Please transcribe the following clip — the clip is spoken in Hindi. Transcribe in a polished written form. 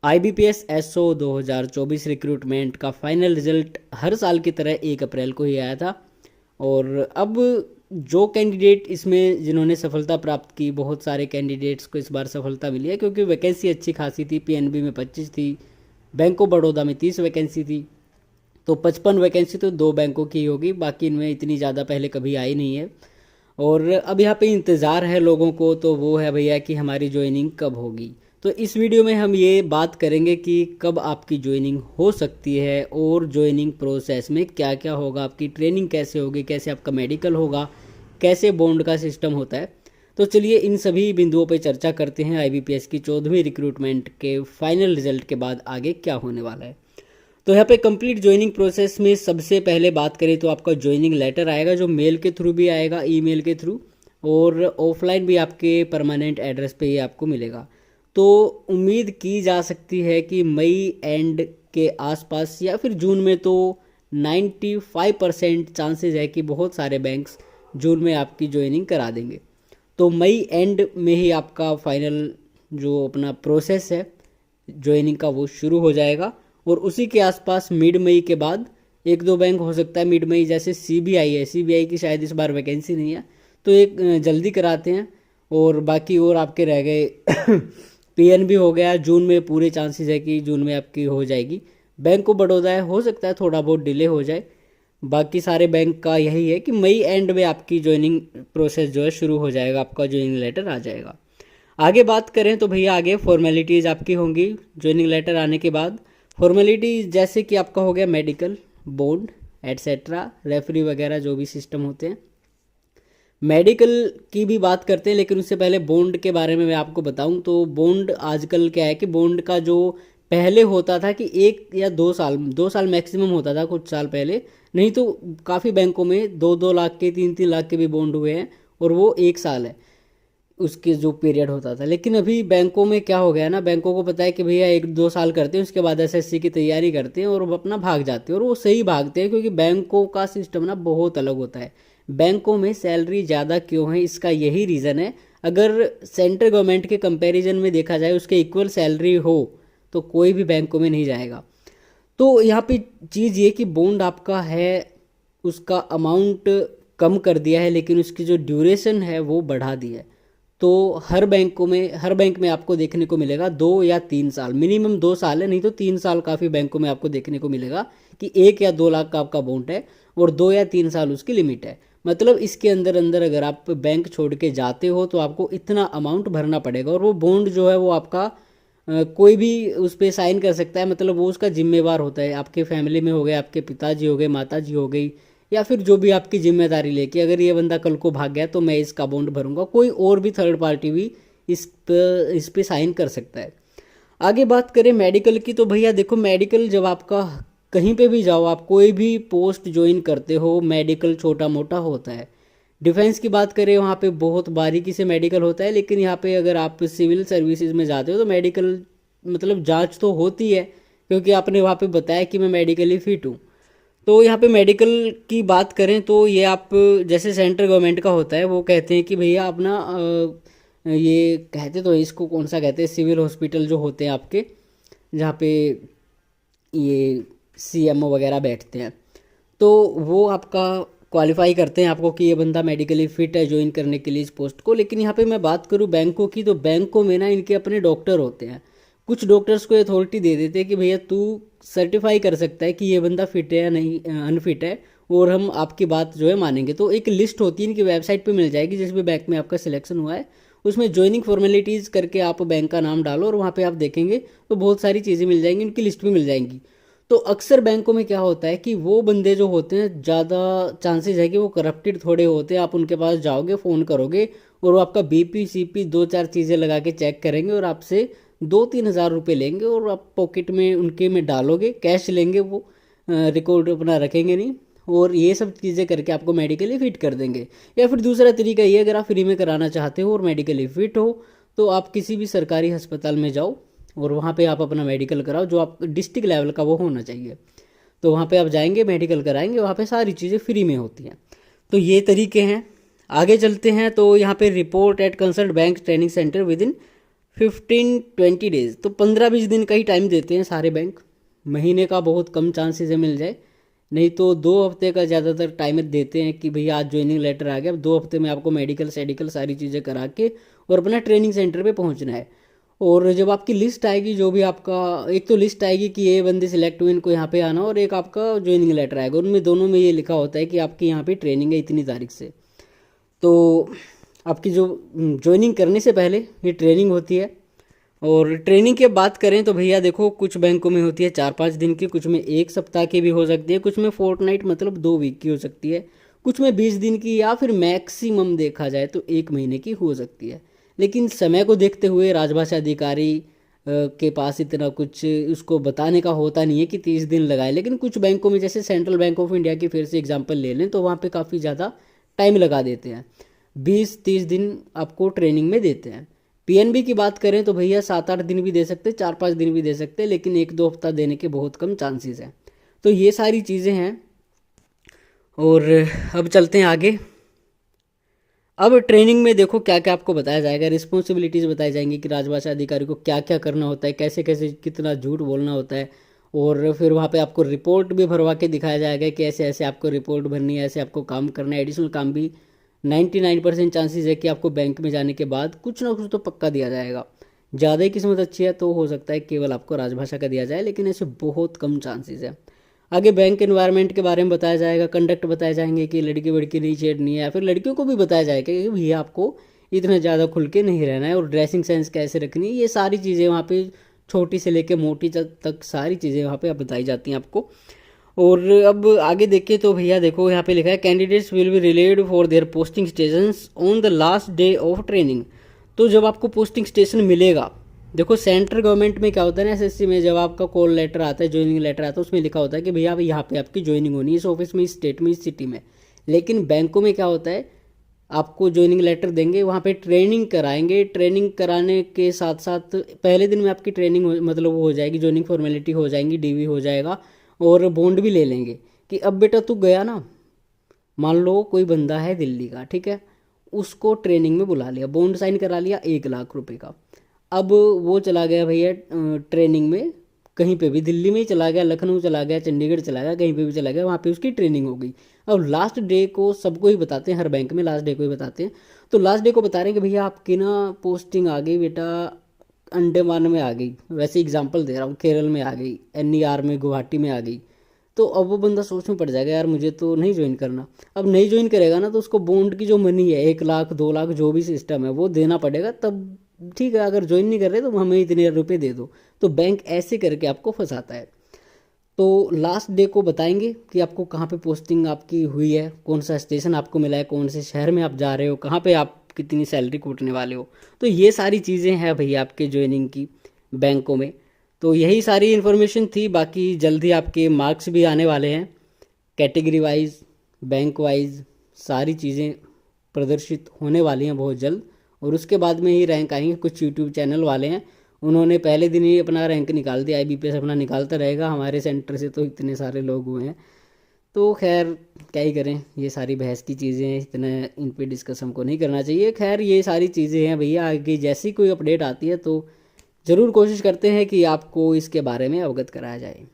IBPS SO 2024 रिक्रूटमेंट का फाइनल रिजल्ट हर साल की तरह 1 अप्रैल को ही आया था। और अब जो कैंडिडेट इसमें जिन्होंने सफलता प्राप्त की, बहुत सारे कैंडिडेट्स को इस बार सफलता मिली है क्योंकि वैकेंसी अच्छी खासी थी। PNB में 25 थी, बैंक ऑफ बड़ौदा में 30 वैकेंसी थी, तो 55 वैकेंसी तो दो बैंकों की होगी, बाकी इनमें इतनी ज़्यादा पहले कभी आई नहीं है। और अब यहाँ पे इंतज़ार है लोगों को, तो वो है भैया कि हमारी ज्वाइनिंग कब होगी। तो इस वीडियो में हम ये बात करेंगे कि कब आपकी ज्वाइनिंग हो सकती है और ज्वाइनिंग प्रोसेस में क्या क्या होगा, आपकी ट्रेनिंग कैसे होगी, कैसे आपका मेडिकल होगा, कैसे बॉन्ड का सिस्टम होता है। तो चलिए इन सभी बिंदुओं पर चर्चा करते हैं। IBPS की 14वीं रिक्रूटमेंट के फाइनल रिजल्ट के बाद आगे क्या होने वाला है। तो यहाँ पे कंप्लीट ज्वाइनिंग प्रोसेस में सबसे पहले बात करें तो आपका ज्वाइनिंग लेटर आएगा, जो मेल के थ्रू भी आएगा, ईमेल के थ्रू, और ऑफलाइन भी आपके परमानेंट एड्रेस पे ही आपको मिलेगा। तो उम्मीद की जा सकती है कि मई एंड के आसपास या फिर जून में, तो 95% चांसेस है कि बहुत सारे बैंक्स जून में आपकी ज्वाइनिंग करा देंगे। तो मई एंड में ही आपका फाइनल जो अपना प्रोसेस है ज्वाइनिंग का वो शुरू हो जाएगा। और उसी के आसपास मिड मई के बाद एक दो बैंक हो सकता है मिड मई, जैसे CBI है, CBI की शायद इस बार वैकेंसी नहीं है तो एक जल्दी कराते हैं। और बाकी और आपके रह गए PNB हो गया, जून में पूरे चांसेस है कि जून में आपकी हो जाएगी। बैंक ऑफ बड़ौदा है, हो सकता है थोड़ा बहुत डिले हो जाए। बाकी सारे बैंक का यही है कि मई एंड में आपकी ज्वाइनिंग प्रोसेस जो है शुरू हो जाएगा, आपका ज्वाइनिंग लेटर आ जाएगा। आगे बात करें तो भैया आगे फॉर्मेलिटीज़ आपकी होंगी ज्वाइनिंग लेटर आने के बाद। फॉर्मेलिटीज जैसे कि आपका हो गया मेडिकल, बॉन्ड एटसेट्रा, रेफरी वगैरह जो भी सिस्टम होते हैं। मेडिकल की भी बात करते हैं, लेकिन उससे पहले बॉन्ड के बारे में मैं आपको बताऊं तो बॉन्ड आजकल क्या है कि बॉन्ड का जो पहले होता था कि 1 या 2 साल, 2 साल मैक्सिमम होता था कुछ साल पहले, नहीं तो काफ़ी बैंकों में 2-2 लाख के, 3-3 लाख के भी बॉन्ड हुए हैं, और वो 1 साल है उसके जो पीरियड होता था। लेकिन अभी बैंकों में क्या हो गया ना, बैंकों को पता है कि भैया 1-2 साल करते हैं, उसके बाद SSC की तैयारी करते हैं और वो अपना भाग जाते हैं। और वो सही भागते हैं क्योंकि बैंकों का सिस्टम ना बहुत अलग होता है। बैंकों में सैलरी ज़्यादा क्यों है, इसका यही रीज़न है। अगर सेंट्रल गवर्नमेंट के कंपैरिजन में देखा जाए, उसके इक्वल सैलरी हो तो कोई भी बैंकों में नहीं जाएगा। तो यहाँ पे चीज़ ये कि बॉन्ड आपका है, उसका अमाउंट कम कर दिया है, लेकिन उसकी जो ड्यूरेशन है वो बढ़ा दी है। तो हर बैंक में आपको देखने को मिलेगा 2 या 3 साल, मिनिमम 2 साल है, नहीं तो 3 साल काफ़ी बैंकों में आपको देखने को मिलेगा कि 1 या 2 लाख का आपका बॉन्ड है और 2 या 3 साल उसकी लिमिट है। मतलब इसके अंदर अंदर अगर आप बैंक छोड़ के जाते हो तो आपको इतना अमाउंट भरना पड़ेगा। और वो बॉन्ड जो है वो आपका कोई भी उस पर साइन कर सकता है, मतलब वो उसका जिम्मेवार होता है। आपके फैमिली में हो गए, आपके पिताजी हो गए, माताजी हो गई, या फिर जो भी आपकी जिम्मेदारी लेके अगर ये बंदा कल को भाग गया तो मैं इसका बॉन्ड भरूंगा, कोई और भी थर्ड पार्टी भी इस पे साइन कर सकता है। आगे बात करें मेडिकल की, तो भैया देखो मेडिकल जब आपका कहीं पे भी जाओ, आप कोई भी पोस्ट ज्वाइन करते हो, मेडिकल छोटा मोटा होता है। डिफेंस की बात करें, वहाँ पे बहुत बारीकी से मेडिकल होता है, लेकिन यहाँ पे अगर आप सिविल सर्विसेज में जाते हो तो मेडिकल मतलब जांच तो होती है, क्योंकि आपने वहाँ पे बताया कि मैं मेडिकली फिट हूँ। तो यहाँ पे मेडिकल की बात करें तो ये आप जैसे सेंट्रल गवर्नमेंट का होता है, वो कहते हैं कि भैया अपना ये कहते तो इसको कौन सा कहते हैं, सिविल हॉस्पिटल जो होते हैं आपके, जहाँ पे ये CMO वगैरह बैठते हैं, तो वो आपका क्वालिफाई करते हैं आपको कि ये बंदा मेडिकली फिट है ज्वाइन करने के लिए इस पोस्ट को। लेकिन यहाँ पे मैं बात करूँ बैंकों की, तो बैंकों में ना इनके अपने डॉक्टर होते हैं। कुछ डॉक्टर्स को अथॉरिटी दे देते हैं कि भैया तू सर्टिफाई कर सकता है कि ये बंदा फिट है या नहीं, अनफिट है, और हम आपकी बात जो है मानेंगे। तो एक लिस्ट होती है इनकी वेबसाइट पे मिल जाएगी, जिस भी बैंक में आपका सिलेक्शन हुआ है उसमें ज्वाइनिंग फॉर्मेलिटीज़ करके आप बैंक का नाम डालो और वहाँ पे आप देखेंगे तो बहुत सारी चीज़ें मिल जाएंगी, उनकी लिस्ट भी मिल जाएंगी। तो अक्सर बैंकों में क्या होता है कि वो बंदे जो होते हैं ज़्यादा चांसेस है कि वो करप्टेड थोड़े होते हैं। आप उनके पास जाओगे, फ़ोन करोगे और वो आपका BP CP 2-4 चीज़ें लगा के चेक करेंगे और आपसे 2-3 हज़ार रुपये लेंगे और आप पॉकेट में उनके में डालोगे, कैश लेंगे, वो रिकॉर्ड अपना रखेंगे नहीं, और ये सब चीज़ें करके आपको मेडिकली फिट कर देंगे। या फिर दूसरा तरीका ये, अगर आप फ्री में कराना चाहते हो और मेडिकली फिट हो तो आप किसी भी सरकारी अस्पताल में जाओ और वहाँ पे आप अपना मेडिकल कराओ, जो आप डिस्ट्रिक्ट लेवल का वो होना चाहिए। तो वहाँ पे आप जाएंगे, मेडिकल कराएंगे, वहाँ पे सारी चीज़ें फ्री में होती हैं। तो ये तरीके हैं। आगे चलते हैं तो यहाँ पे report eight consult bank training centre with in 15-20 days, तो 15-20 दिन का ही टाइम देते हैं सारे बैंक। महीने का बहुत कम चांसेस है मिल जाए, नहीं तो 2 हफ्ते का ज़्यादातर टाइम देते हैं कि भैया आज ज्वाइनिंग लेटर आ गया, अब 2 हफ्ते में आपको मेडिकल सेडिकल सारी चीज़ें करा के और अपना ट्रेनिंग सेंटर पे पहुंचना है। और जब आपकी लिस्ट आएगी, जो भी आपका, एक तो लिस्ट आएगी कि ये बंदे सिलेक्ट हुए इनको यहाँ पे आना, और एक आपका ज्वाइनिंग लेटर आएगा, उनमें दोनों में ये लिखा होता है कि आपकी यहाँ पे ट्रेनिंग है इतनी तारीख से। तो आपकी जो ज्वाइनिंग करने से पहले ये ट्रेनिंग होती है। और ट्रेनिंग की बात करें तो भैया देखो, कुछ बैंकों में होती है 4-5 दिन की, कुछ में 1 सप्ताह की भी हो सकती है, कुछ में फोर्टनाइट मतलब 2 वीक की हो सकती है, कुछ में 20 दिन की, या फिर मैक्सिमम देखा जाए तो 1 महीने की हो सकती है। लेकिन समय को देखते हुए राजभाषा अधिकारी के पास इतना कुछ उसको बताने का होता नहीं है कि 30 दिन लगाए। लेकिन कुछ बैंकों में, जैसे सेंट्रल बैंक ऑफ इंडिया की फिर से एग्जांपल ले लें, तो वहाँ पे काफ़ी ज़्यादा टाइम लगा देते हैं, 20-30 दिन आपको ट्रेनिंग में देते हैं। पीएनबी की बात करें तो भैया 7-8 दिन भी दे सकते, 4-5 दिन भी दे सकते, लेकिन 1-2 हफ्ता देने के बहुत कम चांसेस हैं। तो ये सारी चीज़ें हैं। और अब चलते हैं आगे। अब ट्रेनिंग में देखो क्या क्या आपको बताया जाएगा, रिस्पॉन्सिबिलिटीज़ बताई जाएंगी कि राजभाषा अधिकारी को क्या क्या करना होता है, कैसे कैसे कितना झूठ बोलना होता है। और फिर वहाँ पे आपको रिपोर्ट भी भरवा के दिखाया जाएगा कि ऐसे ऐसे आपको रिपोर्ट भरनी है, ऐसे आपको काम करना है, एडिशनल काम भी 99% चांसेस है कि आपको बैंक में जाने के बाद कुछ ना कुछ तो पक्का दिया जाएगा। ज़्यादा ही किस्मत अच्छी है तो हो सकता है केवल आपको राजभाषा का दिया जाए, लेकिन ऐसे बहुत कम चांसेस है। आगे बैंक एनवायरनमेंट के बारे में बताया जाएगा, कंडक्ट बताए जाएंगे कि लड़की वड़की नहीं छेड़नी है, या फिर लड़कियों को भी बताया जाएगा कि भैया आपको इतना ज़्यादा खुल के नहीं रहना है, और ड्रेसिंग सेंस कैसे रखनी है, ये सारी चीज़ें वहाँ पे छोटी से लेके मोटी तक सारी चीज़ें वहाँ पे बताई जाती हैं आपको। और अब आगे देखिए तो भैया देखो, यहाँ पे लिखा है candidates will be relayed for their posting station on the last day of training. तो जब आपको पोस्टिंग स्टेशन मिलेगा, देखो सेंट्रल गवर्नमेंट में क्या होता है ना, एसएससी में जब आपका कॉल लेटर आता है, ज्वाइनिंग लेटर आता है, उसमें लिखा होता है कि भैया यहाँ पे आपकी ज्वाइनिंग होनी है, इस ऑफिस में, इस स्टेट में, इस सिटी में। लेकिन बैंकों में क्या होता है, आपको ज्वाइनिंग लेटर देंगे, वहाँ पे ट्रेनिंग कराएंगे, ट्रेनिंग कराने के साथ साथ पहले दिन में आपकी ट्रेनिंग मतलब हो जाएगी, ज्वाइनिंग फॉर्मेलिटी हो जाएंगी, डीवी हो जाएगा, और बॉन्ड भी ले लेंगे कि अब बेटा तू गया ना, मान लो कोई बंदा है दिल्ली का, ठीक है, उसको ट्रेनिंग में बुला लिया, बॉन्ड साइन करा लिया 1 लाख रुपए का। अब वो चला गया भैया ट्रेनिंग में, कहीं पे भी, दिल्ली में ही चला गया, लखनऊ चला गया, चंडीगढ़ चला गया, कहीं पे भी चला गया, वहाँ पे उसकी ट्रेनिंग हो गई। अब लास्ट डे को सबको ही बताते हैं, हर बैंक में लास्ट डे को ही बताते हैं। तो लास्ट डे को बता रहे हैं कि भैया आपकी ना पोस्टिंग आ गई बेटा, अंडमान में आ गई, वैसे एग्जाम्पल दे रहा हूँ, केरल में आ गई, एनईआर में, गुवाहाटी में आ गई। तो अब वो बंदा सोच में पड़ जाएगा, यार मुझे तो नहीं ज्वाइन करना। अब नहीं ज्वाइन करेगा ना, तो उसको बॉन्ड की जो मनी है, 1 लाख 2 लाख जो भी सिस्टम है वो देना पड़ेगा, तब ठीक है। अगर ज्वाइन नहीं कर रहे तो हमें इतने रुपए दे दो। तो बैंक ऐसे करके आपको फंसाता है। तो लास्ट डे को बताएंगे कि आपको कहाँ पे पोस्टिंग आपकी हुई है, कौन सा स्टेशन आपको मिला है, कौन से शहर में आप जा रहे हो, कहाँ पे आप कितनी सैलरी कूटने वाले हो। तो ये सारी चीज़ें हैं भैया आपके ज्वाइनिंग की बैंकों में। तो यही सारी इन्फॉर्मेशन थी, बाकी जल्दी आपके मार्क्स भी आने वाले हैं, कैटेगरी वाइज, बैंक वाइज सारी चीज़ें प्रदर्शित होने वाली हैं बहुत जल्द। और उसके बाद में ही रैंक आएंगे। कुछ यूट्यूब चैनल वाले हैं, उन्होंने पहले दिन ही अपना रैंक निकाल दिया, आईबीपीएस अपना निकालता रहेगा, हमारे सेंटर से तो इतने सारे लोग हुए हैं। तो खैर क्या ही करें, ये सारी बहस की चीज़ें हैं, इतना इन पे डिस्कस हमको नहीं करना चाहिए। खैर ये सारी चीज़ें हैं भैया, आगे जैसी कोई अपडेट आती है तो ज़रूर कोशिश करते हैं कि आपको इसके बारे में अवगत कराया जाए।